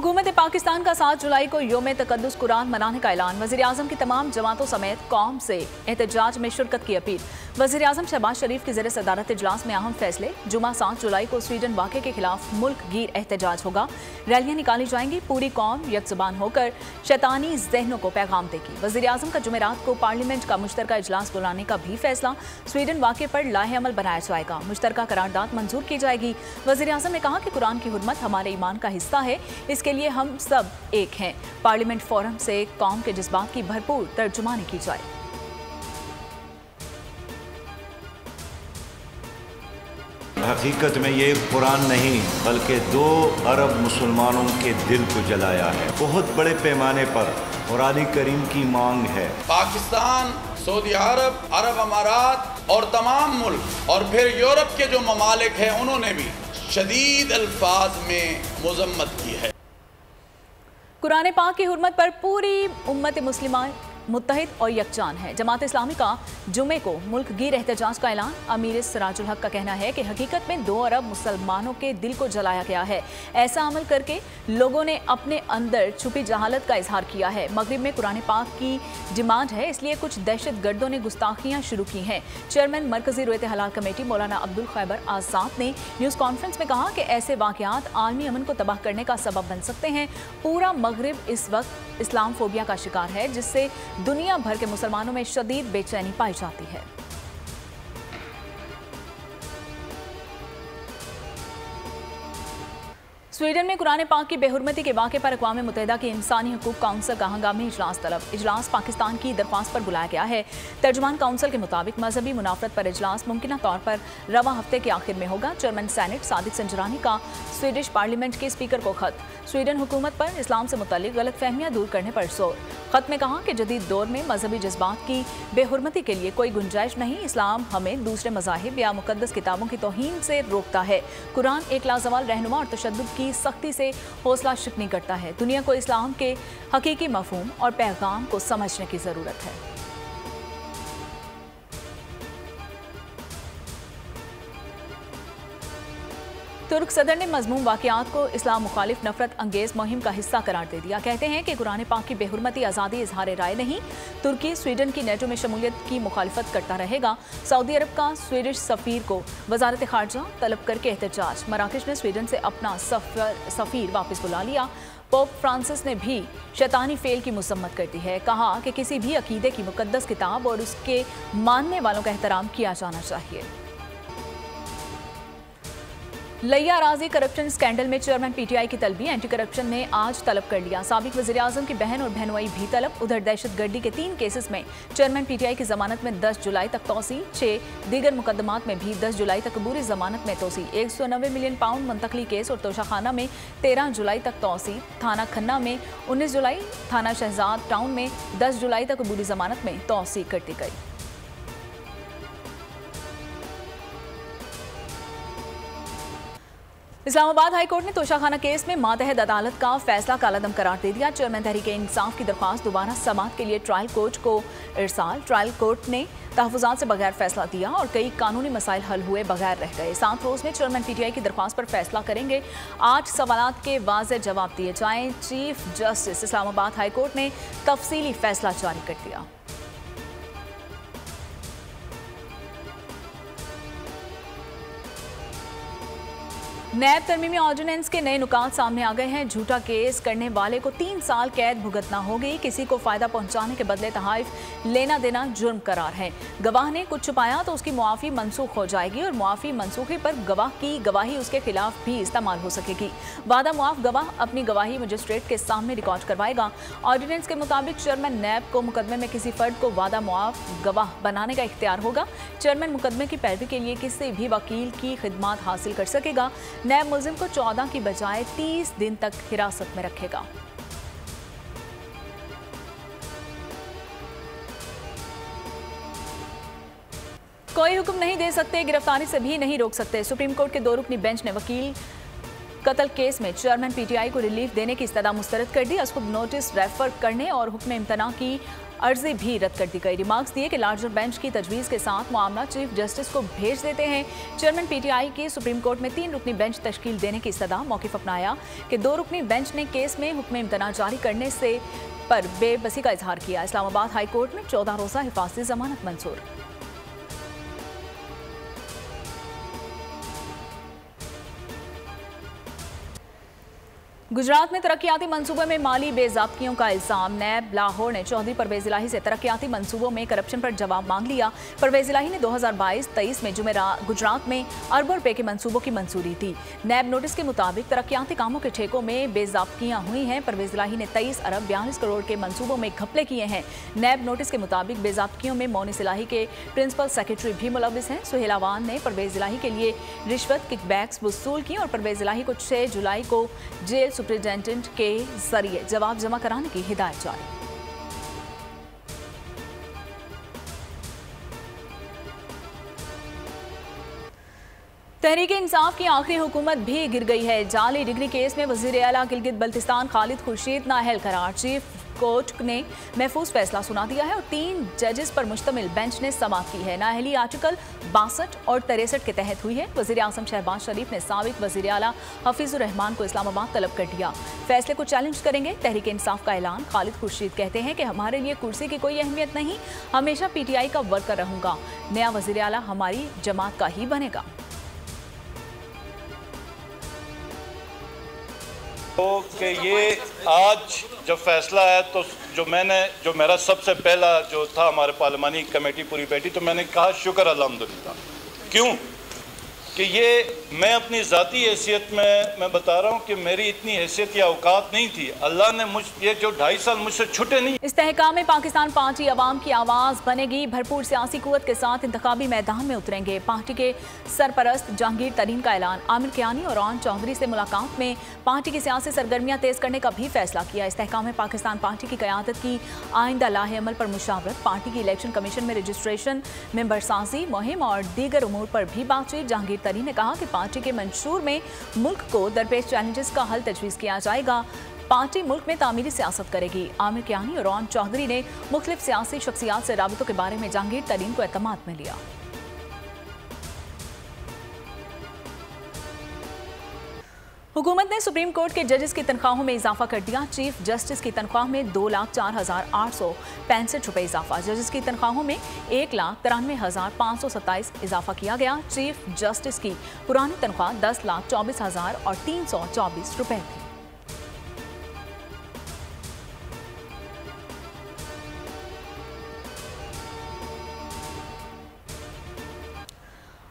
हुकूमत पाकिस्तान का 7 जुलाई को योम तकद्दुस कुरान मनाने का ऐलान। वज़ीर-ए-आज़म की तमाम जमातों समेत कौम से एहतजाज में शिरकत की अपील। वज़ीर-ए-आज़म शहबाज शरीफ की ज़ेर सदारत इजलास में अहम फैसले। जुमा 7 जुलाई को स्वीडन वाक़े के खिलाफ मुल्क गिर एहतजाज होगा। रैलियां निकाली जाएंगी। पूरी कौम यकजुबान होकर शैतानी जहनों को पैगाम देगी। वज़ीर-ए-आज़म का जुमेरात को पार्लियामेंट का मुश्तरका इजलास बुलाने का भी फैसला। स्वीडन वाक़े पर लाहे अमल बनाया जाएगा। मुश्तरका करारदाद मंजूर की जाएगी। वज़ीर-ए-आज़म ने कहा कि कुरान की हुर्मत हमारे ईमान का हिस्सा है, इसके लिए हम सब एक हैं। पार्लियामेंट फोरम से कौम के जज्बात की भरपूर तर्जुमानी की जाए। हकीकत में ये कुरान नहीं बल्कि 2 अरब मुसलमानों के दिल को जलाया है। बहुत बड़े पैमाने पर कुरान करीम की मांग है। पाकिस्तान, सऊदी अरब, अरब अमारात और तमाम मुल्क और फिर यूरोप के जो ममालिक हैं उन्होंने भी शदीद अल्फाज में मुज़म्मत की है। कुरान पाक की हुर्मत पर पूरी उम्मत मुस्लिमा मुत्तहिद और यकजान है। जमात इस्लामी का जुमे को मुल्क गिर एहतजाज का ऐलान। अमीर सिराजुल हक का कहना है कि हकीकत में 2 अरब मुसलमानों के दिल को जलाया गया है। ऐसा अमल करके लोगों ने अपने अंदर छुपी जहालत का इजहार किया है। मगरिब में कुरान पाक की डिमांड है, इसलिए कुछ दहशत गर्दों ने गुस्ताखियां शुरू की हैं। चेयरमैन मरकजी रोयत हलाल कमेटी मौलाना अब्दुल खैबर आज़ाद ने न्यूज़ कॉन्फ्रेंस में कहा कि ऐसे वाक़यात आलमी अमन को तबाह करने का सबब बन सकते हैं। पूरा मगरिब इस वक्त इस्लाम फोबिया का शिकार है, जिससे दुनिया भर के मुसलमानों में शदीद बेचैनी पाई जाती है। स्वीडन में कुरान पाक की बेहुरमती के वाक़े पर अक़वाम मुत्तहिदा की इंसानी हकूक़ काउंसिल का हंगामी इजलास तलब। इजलास पाकिस्तान की दरख्वास्त पर बुलाया गया है। तर्जुमान काउंसिल के मुताबिक मजहबी मुनाफरत पर इजलास मुमकिन तौर पर रवा हफ्ते के आखिर में होगा। चेयरमैन सेनेट सादिक संजरानी का स्वीडिश पार्लियामेंट के स्पीकर को खत। स्वीडन हुकूमत पर इस्लाम से मुतल्लिक गलत फहमियाँ दूर करने पर जोर। खत में कहा कि जदीद दौर में मजहबी जज्बात की बेहुरमती के लिए कोई गुंजाइश नहीं। इस्लाम हमें दूसरे मज़ाहिब या मुक़द्दस किताबों की तौहीन से रोकता है। कुरान एक लाजवाल रहनुमा और तशद्दुद की सख्ती से हौसला शिकनी करता है। दुनिया को इस्लाम के हकीकी मफ़हूम और पैगाम को समझने की ज़रूरत है। तुर्क सदर ने मज़मूम वाक़यात को इस्लाम मुखालिफ नफरत अंगेज़ मुहिम का हिस्सा करार दे दिया। कहते हैं कि कुरान पाक की बेहुरमती आज़ादी इजहार राय नहीं। तुर्की स्वीडन की नेटो में शमूलियत की मुखालिफत करता रहेगा। सऊदी अरब का स्वीडिश सफ़ीर को वजारत ख़ारजा तलब करके एहतजाज। मराकश ने स्वीडन से अपना सफ़ीर वापस बुला लिया। पोप फ्रांसिस ने भी शैतानी फेल की मुसम्मत कर दी है। कहा कि किसी भी अकीदे की मुक़द्दस किताब और उसके मानने वालों का एहतराम किया जाना चाहिए। लिया राजी करप्शन स्कैंडल में चेयरमैन पीटीआई की तलबी। एंटी करप्शन ने आज तलब कर लिया। साबिक वज़ीर-ए-आज़म की बहन और बहनोई भी तलब। उधर दहशतगर्दी के 3 केसेस में चेयरमैन पीटीआई की जमानत में 10 जुलाई तक तोसी। 6 दीगर मुकदमात में भी 10 जुलाई तक अबूरी जमानत में तोसी। 190 मिलियन पाउंड मुंतकली केस और तोशाखाना में 13 जुलाई तक तोसी। थाना खन्ना में 19 जुलाई, थाना शहजाद टाउन में 10 जुलाई तक अबूरी जमानत में तोसी कर दी गई। इस्लामाबाद हाई कोर्ट ने तोशाखाना केस में मातहत अदालत का फैसला कालादम करार दे दिया। चेयरमैन तहरीक-ए-इंसाफ की दरख्वास्त दोबारा समाअत के लिए ट्रायल कोर्ट को इरसाल। ट्रायल कोर्ट ने तहफ़्फ़ुज़ात से बगैर फैसला दिया और कई कानूनी मसाइल हल हुए बगैर रह गए। 7 रोज़ में चेयरमैन पीटीआई की दरख्वास्त पर फैसला करेंगे। 8 सवालात के वाज़ेह जवाब दिए जाएँ। Chief justice Islamabad high court ने तफसीली फैसला जारी कर दिया। नैब तरमीमी ऑर्डिनेंस के नए नुकात सामने आ गए हैं। झूठा केस करने वाले को 3 साल कैद भुगतना होगी। किसी को फायदा पहुंचाने के बदले तहाइफ लेना देना जुर्म करार है। गवाह ने कुछ छुपाया तो उसकी मुआफ़ी मनसूख हो जाएगी और मुआफ़ी मनसूखी पर गवाह की गवाही उसके खिलाफ भी इस्तेमाल हो सकेगी। वादा मुआफ़ गवाह अपनी गवाही मजिस्ट्रेट के सामने रिकॉर्ड करवाएगा। ऑर्डिनेंस के मुताबिक चेयरमैन नैब को मुकदमे में किसी फर्द को वादा मुआफ़ गवाह बनाने का इख्तियार होगा। चेयरमैन मुकदमे की पैरवी के लिए किसी भी वकील की खिदमात हासिल कर सकेगा। नैब मुल्जिम को 14 की बजाय 30 दिन तक हिरासत में रखेगा। कोई हुक्म नहीं दे सकते, गिरफ्तारी से भी नहीं रोक सकते। सुप्रीम कोर्ट के 2 रुकनी बेंच ने वकील कत्ल केस में चेयरमैन पीटीआई को रिलीफ देने की इस्तदा मुस्तरद कर दी। असकुब नोटिस रेफर करने और हुक्म इम्तना की अर्जी भी रद्द कर दी गई। रिमार्क्स दिए कि लार्जर बेंच की तजवीज़ के साथ मामला चीफ जस्टिस को भेज देते हैं। चेयरमैन पीटीआई की सुप्रीम कोर्ट में 3 रुकनी बेंच तश्कील देने की सदा। मौक़िफ़ अपनाया कि 2 रुकनी बेंच ने केस में हुक्म इम्तना जारी करने से पर बेबसी का इजहार किया। इस्लामाबाद हाई कोर्ट में 14 रोज़ा हिफाजती जमानत मंजूर। गुजरात में तरक्याती मंसूबों में माली बेज़ाब्तियों का इल्जाम। नैब लाहौर ने चौधरी परवेज इलाही से तरक्याती मंसूबों में करप्शन पर जवाब मांग लिया। परवेज इलाही ने 2022-23 में जुमेरात गुजरात में अरबों रुपए के मंसूबों की मंजूरी दी। नैब नोटिस के मुताबिक तरक्याती कामों के ठेकों में बेज़ाब्तियां हुई हैं। परवेज इलाही ने 23 अरब 42 करोड़ के मंसूबों में घपले किए हैं। नैब नोटिस के मुताबिक बेज़ाब्तियों में मोनिस इलाही के प्रिंसिपल सेक्रेटरी भी मुलविस हैं। सुहेल अवान ने परवेज इलाही के लिए रिश्वत किकबैक्स वसूल की और परवेज इलाही को 6 जुलाई को जेल सुप्रिंटेंडेंट के जरिए जवाब जमा कराने की हिदायत जारी। तहरीक इंसाफ की आखिरी हुकूमत भी गिर गई है। जाली डिग्री केस में वजीर आला गिलगित बल्तिस्तान खालिद खुर्शीद नाअहल करार। चीफ कोर्ट ने महफूज फैसला सुना दिया है और 3 जजेस पर मुश्तमिल बेंच ने समाअत की है। नाअहली आर्टिकल 62 और 63 के तहत हुई है। वजीर आज़म शहबाज शरीफ ने साबिक वजीर आला हफीजुर रहमान को इस्लामाबाद तलब कर दिया। फैसले को चैलेंज करेंगे। तहरीक इंसाफ का ऐलान। खालिद खुर्शीद कहते हैं कि हमारे लिए कुर्सी की कोई अहमियत नहीं, हमेशा पीटीआई का वर्कर रहूंगा। नया वजीर आला हमारी जमात का ही बनेगा। तो कि ये आज जब फैसला है तो जो मेरा सबसे पहला जो था हमारे पार्लिमानी कमेटी पूरी बैठी तो मैंने कहा शुक्र अल्हम्दुलिल्लाह। क्यों कि ये मैं अपनी ज़ाती हैसियत में मैं बता रहा हूँ कि मेरी इतनी हैसियत या औकात नहीं थी। अल्लाह ने ये जो 2.5 साल मुझसे छुटे नहीं। इस्तेहकाम में पाकिस्तान पार्टी अवाम की आवाज़ बनेगी। भरपूर सियासी कुव्वत के साथ इंतखाबी मैदान में उतरेंगे। पार्टी के सरपरस्त जहांगीर तरीन का ऐलान। आमिर कियानी और रॉन चौधरी से मुलाकात में पार्टी की सियासी सरगर्मियाँ तेज करने का भी फैसला किया। इस्तेहकाम में पाकिस्तान पार्टी की क़यादत की आइंदा लाहे अमल पर मुशावरत। पार्टी की इलेक्शन कमीशन में रजिस्ट्रेशन, मेंबर साजी मुहिम और दीगर उमूर पर भी बातचीत। जहांगीर तरीन ने कहा कि पार्टी के मंशूर में मुल्क को दरपेश चैलेंजेस का हल तजवीज़ किया जाएगा। पार्टी मुल्क में तामीरी सियासत करेगी। आमिर कियानी और रॉन चौधरी ने मुख्तलिफ सियासी शख्सियात से राबितों के बारे में जहांगीर तरीन को एतमाद में लिया। हुकूमत ने सुप्रीम कोर्ट के जजेस की तनख्वाहों में इजाफा कर दिया। चीफ जस्टिस की तनख्वाह में 2,04,865 रुपये इजाफा। जजेस की तनख्वाहों में 1,93,527 इजाफा किया गया। चीफ जस्टिस की पुरानी तनख्वाह 10,24,324 रुपये थी।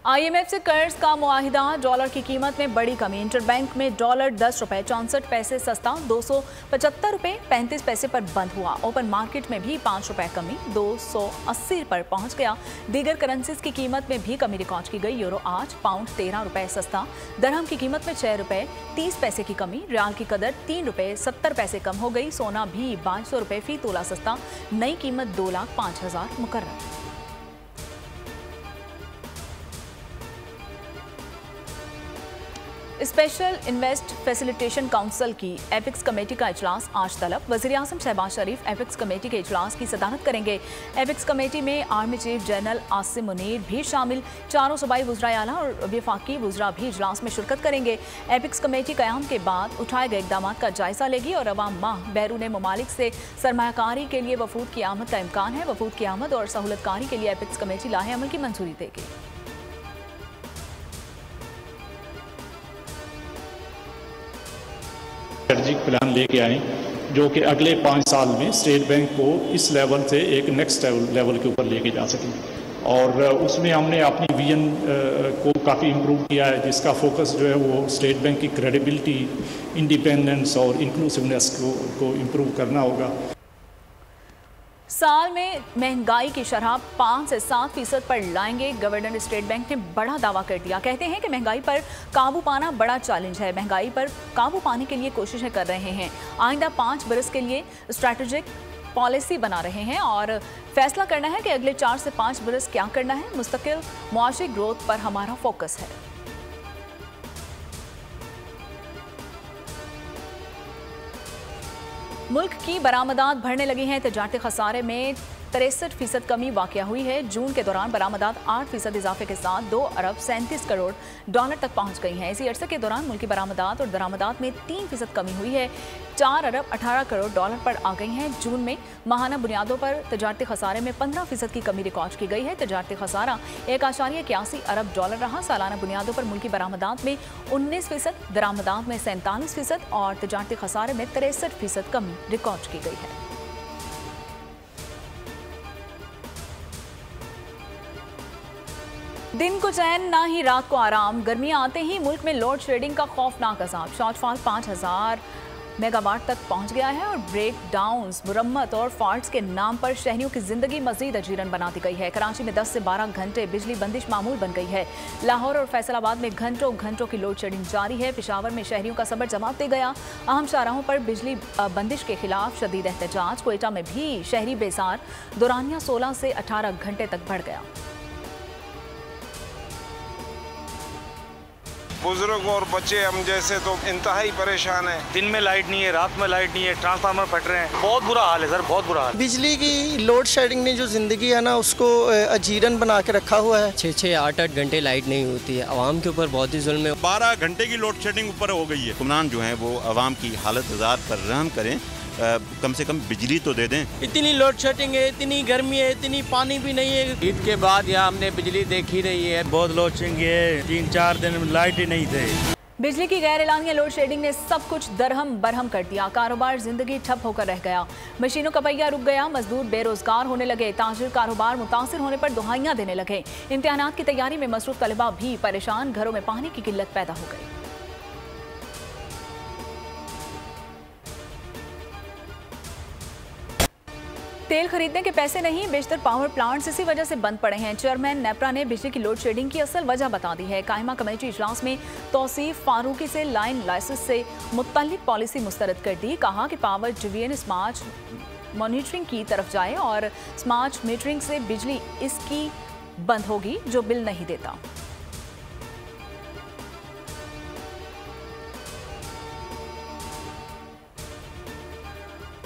IMF से कर्ज का मुआहिदा। डॉलर की कीमत में बड़ी कमी। इंटरबैंक में डॉलर 10 रुपये 64 पैसे सस्ता 275 रुपये 35 पैसे पर बंद हुआ। ओपन मार्केट में भी 5 रुपये कमी 280 पर पहुंच गया। दीगर करेंसीज की कीमत में भी कमी रिकॉर्ड की गई। यूरो 8 पाउंड 13 रुपये सस्ता। दरहम की कीमत में 6 रुपये 30 पैसे की कमी। रियाल की कदर 3 रुपये 70 पैसे कम हो गई। सोना भी 2200 रुपये फी तोला सस्ता। नई कीमत 2,05,000 मुकर्रर। स्पेशल इन्वेस्ट फैसिलिटेशन काउंसिल की एपिक्स कमेटी का इजलास आज तलब। वज़ीर आज़म शहबाज शरीफ एपिक्स कमेटी के इजलास की सदारत करेंगे। एपिक्स कमेटी में army chief general Asim Munir भी शामिल। 4 सूबाई वज़राए आला और वफाकी वज़रा भी इजलास में शिरकत करेंगे। एपिक्स कमेटी क़याम के बाद उठाए गए इक़दाम का जायजा लेगी और अवाम माह बैरून ममालिक से सरमायाकारी के लिए वफूद की आमद का इम्कान है। वफूद की आमद और सहूलतकारी के लिए एपिक्स कमेटी लाहे अमल की मंजूरी देगी। स्ट्रेटजिक प्लान लेके आए जो कि अगले 5 साल में स्टेट बैंक को इस लेवल से एक नेक्स्ट लेवल के ऊपर लेके जा सकें। और उसमें हमने अपनी विजन को काफ़ी इम्प्रूव किया है, जिसका फोकस जो है वो स्टेट बैंक की क्रेडिबिलिटी, इंडिपेंडेंस और इंक्लूसिवनेस को इम्प्रूव करना होगा। साल में महंगाई की शरह 5 से 7% पर लाएंगे। गवर्नर स्टेट बैंक ने बड़ा दावा कर दिया। कहते हैं कि महंगाई पर काबू पाना बड़ा चैलेंज है। महंगाई पर काबू पाने के लिए कोशिशें कर रहे हैं। आइंदा 5 बरस के लिए स्ट्रैटेजिक पॉलिसी बना रहे हैं और फैसला करना है कि अगले 4 से 5 बरस क्या करना है। मुस्तकिल मुआशी ग्रोथ पर हमारा फोकस है। मुल्क की बरामदात बढ़ने लगी हैं। तजारती खसारे में 63% कमी वाक़या हुई है। जून के दौरान बरामदात 8% इजाफे के साथ 2 अरब 37 करोड़ डॉलर तक पहुंच गई हैं। इसी अरसे के दौरान मुल्की बरामदात और दरामदात में 3% कमी हुई है, 4 अरब 18 करोड़ डॉलर पर आ गई हैं। जून में माहाना बुनियादों पर तजारती खसारे में 15% की कमी रिकॉर्ड की गई है। तजारती खसारा 1.81 अरब डॉलर रहा। सालाना बुनियादों पर मुल्की बरामदात में 19%, दरामदात में 47% और तजारती खसारे में 63% कमी रिकॉर्ड की गई है। दिन को चैन ना ही रात को आराम। गर्मियां आते ही मुल्क में लोड शेडिंग का खौफनाक अजाब। शॉर्टफॉल 5000 मेगावाट तक पहुंच गया है और ब्रेक डाउन्स, मुरम्मत और फॉल्ट्स के नाम पर शहरियों की जिंदगी मजीद अजीरन बना दी गई है। कराची में 10 से 12 घंटे बिजली बंदिश मामूल बन गई है। लाहौर और फैसलाबाद में घंटों घंटों की लोड शेडिंग जारी है। पेशावर में शहरियों का सबर जमात दे गया। अहम शाहराहों पर बिजली बंदिश के खिलाफ शदीद एहतजाज। कोयटा में भी शहरी बेजार। दौरानिया 16 से 18 घंटे तक बढ़ गया। बुजुर्ग और बच्चे हम जैसे तो इंतहाई परेशान है। दिन में लाइट नहीं है, रात में लाइट नहीं है, ट्रांसफार्मर फट रहे हैं। बहुत बुरा हाल है सर, बहुत बुरा हाल। बिजली की लोड शेडिंग ने जो जिंदगी है ना उसको अजीरन बना के रखा हुआ है। 6-6, 8-8 घंटे लाइट नहीं होती है। आवाम के ऊपर बहुत ही जुल्म है। 12 घंटे की लोड शेडिंग ऊपर हो गई है। हुक्मरान जो है वो आवाम की हालत हजार पर रहम करें, कम से कम बिजली तो दे दें। इतनी लोड शेडिंग है, इतनी गर्मी है, इतनी पानी भी नहीं है। ईद के बाद यहाँ हमने बिजली देखी नहीं है। बहुत लोड शेडिंग है, 3-4 दिन लाइट ही नहीं थे। बिजली की गैर एलानिया लोड शेडिंग ने सब कुछ दरहम बरहम कर दिया। कारोबार जिंदगी ठप होकर रह गया। मशीनों का पहिया रुक गया। मजदूर बेरोजगार होने लगे। ताजिर कारोबार मुतासिर होने पर दुहाइयां देने लगे। इम्तिहानात की तैयारी में मसरूफ तलबा भी परेशान। घरों में पानी की किल्लत पैदा हो गई। तेल खरीदने के पैसे नहीं, बेशतर पावर प्लांट्स इसी वजह से बंद पड़े हैं। चेयरमैन नेपरा ने बिजली की लोड शेडिंग की असल वजह बता दी है। कायमा कमेटी इजलास में तौसीफ फारूकी से लाइन लाइसेंस से मुत्तल्लिक पॉलिसी मुस्तरद कर दी। कहा कि पावर डिवीजन स्मार्ट मॉनिटरिंग की तरफ जाए और स्मार्ट मीटरिंग से बिजली इसकी बंद होगी जो बिल नहीं देता।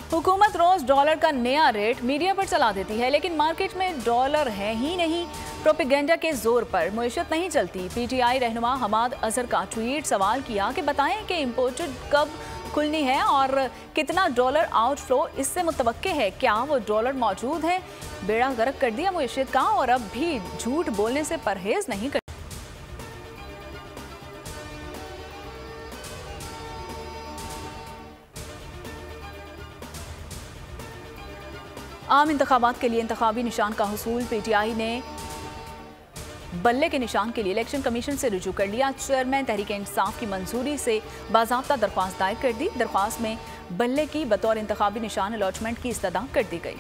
हुकूमत रोज डॉलर का नया रेट मीडिया पर चला देती है, लेकिन मार्केट में डॉलर है ही नहीं। प्रोपेगेंडा के जोर पर मुईशत नहीं चलती। पीटीआई रहनुमा हमाद अजहर का ट्वीट सवाल किया कि बताएं कि इम्पोर्टेड कब खुलनी है और कितना डॉलर आउटफ्लो इससे मुतवक्के है। क्या वो डॉलर मौजूद है? बेड़ा गर्क कर दिया मुईशत का और अब भी झूठ बोलने से परहेज नहीं कर। आम इंतखाबात के लिए इंतखाबी निशान का हुसूल। पीटीआई ने बल्ले के निशान के लिए इलेक्शन कमीशन से रुजू कर लिया। चेयरमैन तहरीक इंसाफ की मंजूरी से बाज़ाब्ता दरख्वास्त दायर कर दी। दरख्वास्त में बल्ले की बतौर इंतखाबी निशान अलॉटमेंट की इस्तदा कर दी गई।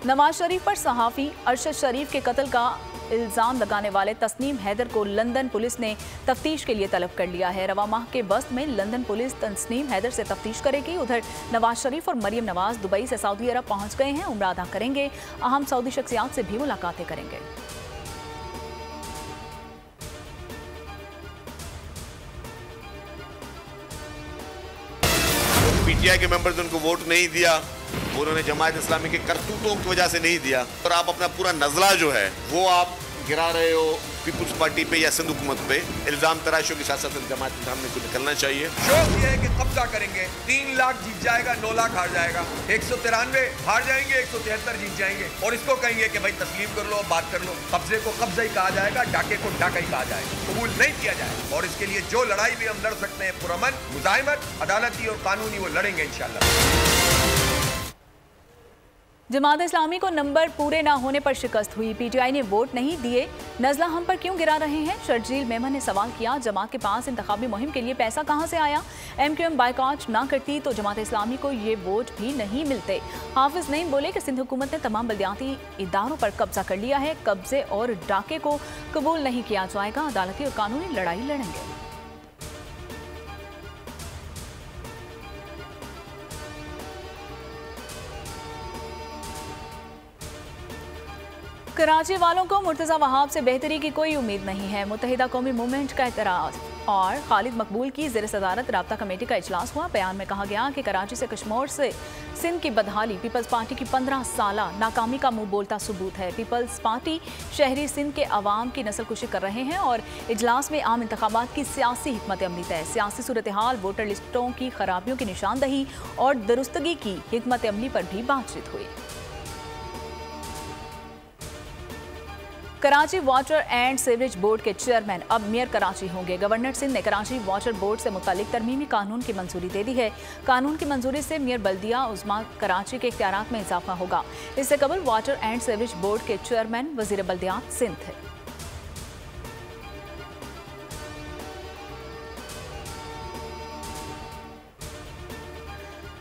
नवाज शरीफ पर सहाफ़ी अरशद शरीफ के कत्ल का इल्ज़ाम लगाने वाले तस्नीम हैदर को लंदन पुलिस ने तफ्तीश के लिए तलब कर लिया है। रवा माह के बस्त में लंदन पुलिस तस्नीम हैदर से तफ्तीश करेगी। उधर नवाज शरीफ और मरियम नवाज दुबई से सऊदी अरब पहुंच गए हैं। उम्रा अदा करेंगे। अहम सऊदी शख्सियात से भी मुलाकातें करेंगे। पीटीआई के मेंबर्स ने उनको वोट नहीं दिया, उन्होंने जमात इस्लामी के करतूतों की वजह से नहीं दिया, और आप अपना पूरा नजला जो है वो आप गिरा रहे हो पीपुल्स पार्टी पे या सिंध हुकूमत पे। इल्जाम तराशियों के साथ साथ जमात के सामने को निकलना चाहिए। शौक ये है कि कब्जा करेंगे, 3 लाख जीत जाएगा, 9 लाख हार जाएगा, 193 हार जाएंगे, 173 जीत जाएंगे और इसको कहेंगे कि भाई तस्लीम कर लो, बात कर लो। कब्जे को कब्जा ही कहा जाएगा, डाके को डाका ही कहा जाएगा, कबूल नहीं किया जाएगा। और इसके लिए जो लड़ाई भी हम लड़ सकते हैं पुरअमन, मुजाहिमत, अदालती और कानूनी, वो लड़ेंगे इंशाअल्लाह। जमात इस्लामी को नंबर पूरे ना होने पर शिकस्त हुई। पीटीआई ने वोट नहीं दिए, नजला हम पर क्यों गिरा रहे हैं? शर्जील मेमन ने सवाल किया। जमात के पास इंतखाबी मुहिम के लिए पैसा कहां से आया? एमक्यूएम बायकॉट ना करती तो जमात इस्लामी को ये वोट भी नहीं मिलते। हाफिज नईम बोले कि सिंध हुकूमत ने तमाम बल्दियाती इदारों पर कब्जा कर लिया है। कब्जे और डाके को कबूल नहीं किया जाएगा। अदालती और कानूनी लड़ाई लड़ेंगे। कराची वालों को मुर्तज़ा वहाब से बेहतरी की कोई उम्मीद नहीं है। मुत्तहिदा कौमी मूवमेंट का एतराज़। और खालिद मकबूल की ज़ेर सदारत राब्ता कमेटी का इजलास हुआ। बयान में कहा गया कि कराची से कश्मीर से सिंध की बदहाली पीपल्स पार्टी की 15 साला नाकामी का मुंह बोलता सबूत है। पीपल्स पार्टी शहरी सिंध के अवाम की नस्लकुशी कर रहे हैं और इजलास में आम इंतखाबात की सियासी हिकमत अमली तय, सियासी सूरत हाल, वोटर लिस्टों की खराबियों की निशानदही और दुरुस्तगी की हिकमत अमली पर भी बातचीत हुई। Karachi water and sewerage board के चेयरमैन अब मेयर कराची होंगे। गवर्नर सिंध ने कराची वाटर बोर्ड से मुतालिक तरमीमी कानून की मंजूरी दे दी है। कानून की मंजूरी से मेयर बल्दिया उज़्मा कराची के इख्तियारात में इजाफा होगा। इससे कबल वाटर एंड सीवरेज बोर्ड के चेयरमैन वजीर बल्दियात सिंध थे।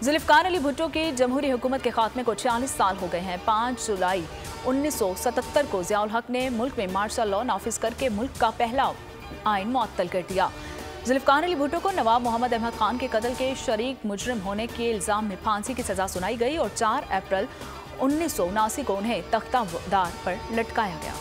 जुल्फ़िकार अली भुट्टो की जमहूरी हुकूमत के खात्मे को 46 साल हो गए हैं। 5 जुलाई 1977 को ज़ियाउल हक ने मुल्क में मार्शल लॉ नाफिज करके मुल्क का पहला आइन मुअत्तल कर दिया। जुल्फ़िकार अली भुट्टो को नवाब मोहम्मद अहमद खान के कत्ल के शरीक मुजरिम होने के इल्ज़ाम में फांसी की सज़ा सुनाई गई और 4 अप्रैल 1979 को उन्हें तख्तादार पर लटकाया गया।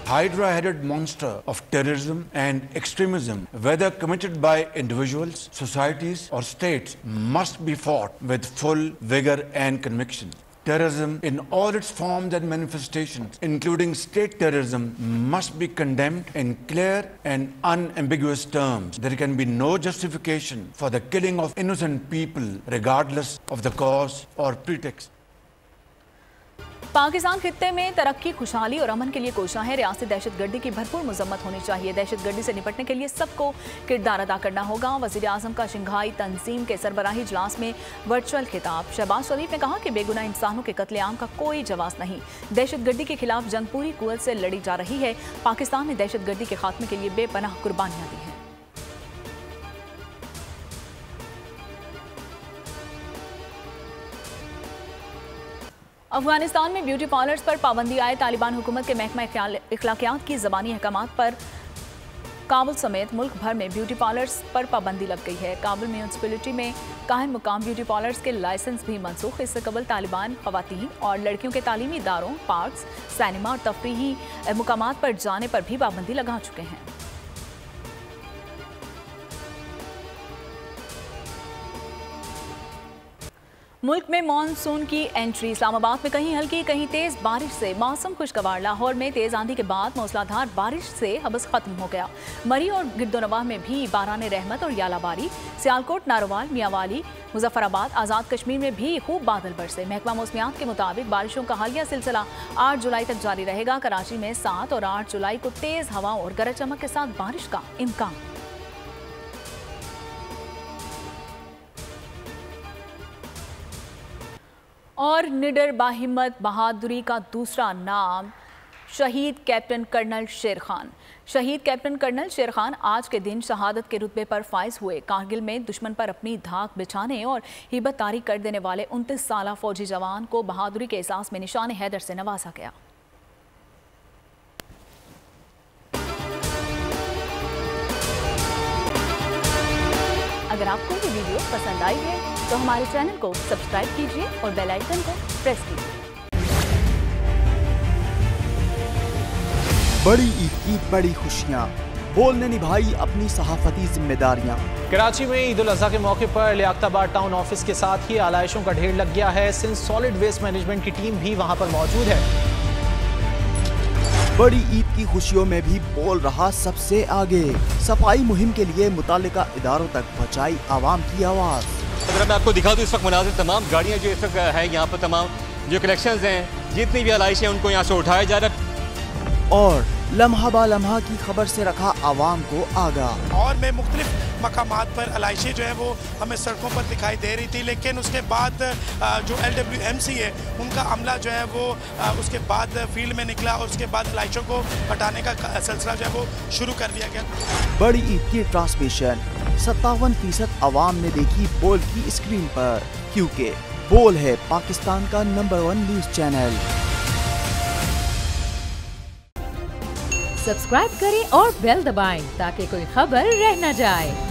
Hydra-headed monster of terrorism and extremism, whether committed by individuals, societies or states, must be fought with full vigor and conviction. Terrorism in all its forms and manifestations, including state terrorism, must be condemned in clear and unambiguous terms. There can be no justification for the killing of innocent people, regardless of the cause or pretext. Pakistan खित्ते में तरक्की, खुशहाली और अमन के लिए कोशिश है। रियासती दहशतगर्दी की भरपूर मजम्मत होनी चाहिए। दहशतगर्दी से निपटने के लिए सबको किरदार अदा करना होगा। वज़ीर आज़म का शंघाई तंजीम के सरबराही इजलास में वर्चुअल खिताब। शहबाज शरीफ ने कहा कि बेगुनाह इंसानों के कत्लेआम का कोई जवाब नहीं। दहशतगर्दी के खिलाफ जंग पूरी कुव्वत से लड़ी जा रही है। पाकिस्तान ने दहशतगर्दी के खात्मे के लिए बेपनाह कुर्बानियां दी हैं। अफगानिस्तान में ब्यूटी पार्लर्स पर पाबंदी आए। तालिबान हुकूमत के महकमा इखलाकियात की ज़बानी अहकामात पर काबुल समेत मुल्क भर में ब्यूटी पार्लर्स पर पाबंदी लग गई है। काबुल म्यूनसिपलिटी में कायम मुकाम ब्यूटी पार्लर्स के लाइसेंस भी मनसूख। इससे कबल तालिबान ख़वातीन और लड़कियों के तालीमी इदारों, पार्क्स, सिनेमा और तफरीही मुकामात पर जाने पर भी पाबंदी लगा चुके हैं। मुल्क में मानसून की एंट्री। इस्लामाबाद में कहीं हल्की कहीं तेज बारिश से मौसम खुशगवार। लाहौर में तेज आंधी के बाद मूसलाधार बारिश से हबस खत्म हो गया। मरी और गिरदोनवाह में भी बारान रहमत और यालाबारी। सियालकोट, नारोवाल, मियांवाली, मुजफ्फराबाद, आज़ाद कश्मीर में भी खूब बादल बरसे। महकमा मौसमियात के मुताबिक बारिशों का हालिया सिलसिला 8 जुलाई तक जारी रहेगा। कराची में 7 और 8 जुलाई को तेज हवाओं और गरज चमक के साथ बारिश का इम्कान। और निडर बाहिम्मत बहादुरी का दूसरा नाम शहीद कैप्टन कर्नल शेर खान। शहीद कैप्टन कर्नल शेर खान आज के दिन शहादत के रुतबे पर फाइज हुए। कारगिल में दुश्मन पर अपनी धाक बिछाने और हिब्बत तारी कर देने वाले 29 साला फौजी जवान को बहादुरी के एहसास में निशान हैदर से नवाजा गया। अगर आपको ये वीडियो पसंद आई है तो हमारे चैनल को सब्सक्राइब कीजिए और बेल आइकन को प्रेस कीजिए। बड़ी ईद की बड़ी खुशियां, बोल ने निभाई अपनी सहाफती जिम्मेदारियां। कराची में ईद उल अजहा के मौके पर लियाकताबाद टाउन ऑफिस के साथ ही आलाइशों का ढेर लग गया है। सिंध सॉलिड वेस्ट मैनेजमेंट की टीम भी वहां पर मौजूद है। बड़ी ईद की खुशियों में भी बोल रहा सबसे आगे। सफाई मुहिम के लिए मुतालिका इदारों तक पहुंचाई आवाम की आवाज। अगर मैं आपको दिखा दूं इस वक्त मुनाजिर तमाम गाड़ियां जो इस वक्त है यहाँ पर, तमाम जो कलेक्शंस हैं, जितनी भी आलाइश है उनको यहाँ से उठाया जा रहा है और लम्हा बा लम्हा की खबर से रखा आवाम को आगाह। और में मुख्तलिफ मकामात पर आलाइशें जो है वो हमें सड़कों पर दिखाई दे रही थी, लेकिन उसके बाद जो LWMC है उनका अमला जो है वो उसके बाद फील्ड में निकला और उसके बाद आलाइशों को हटाने का सिलसिला जो है वो शुरू कर दिया गया। बड़ी ईद की ट्रांसमिशन 57% आवाम ने देखी बोल की स्क्रीन पर, क्योंकि बोल है पाकिस्तान का नंबर 1 न्यूज चैनल। सब्सक्राइब करें और बेल दबाएं ताकि कोई खबर रह न जाए।